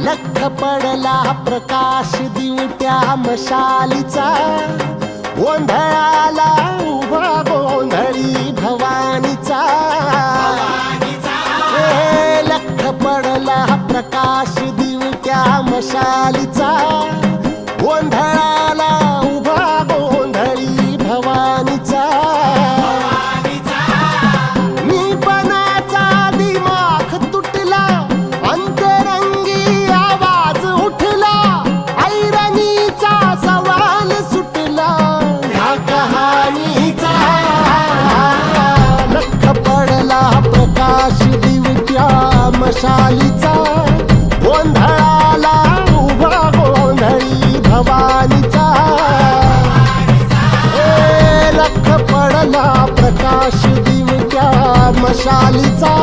लख पडला प्रकाश दिवट्या मशालीचा, गोंधळाला उभा गोंधळी भवानीचा. लख पडला प्रकाश दिवट्या मशालीचा, गोंधळाला उभा गोंधळी भवानीचा. मीपणाचा दिमाग तुटला, अंतरंगी आवाज उठला, ऐरणीचा सवाल सुटला ह्या कहाणीचा. लख पडला प्रकाश दिवट्या मशालीचा, गोंधळाला उभा गोंधळी भवानीचा. लख पडला प्रकाश दिवट्या मशालीचा,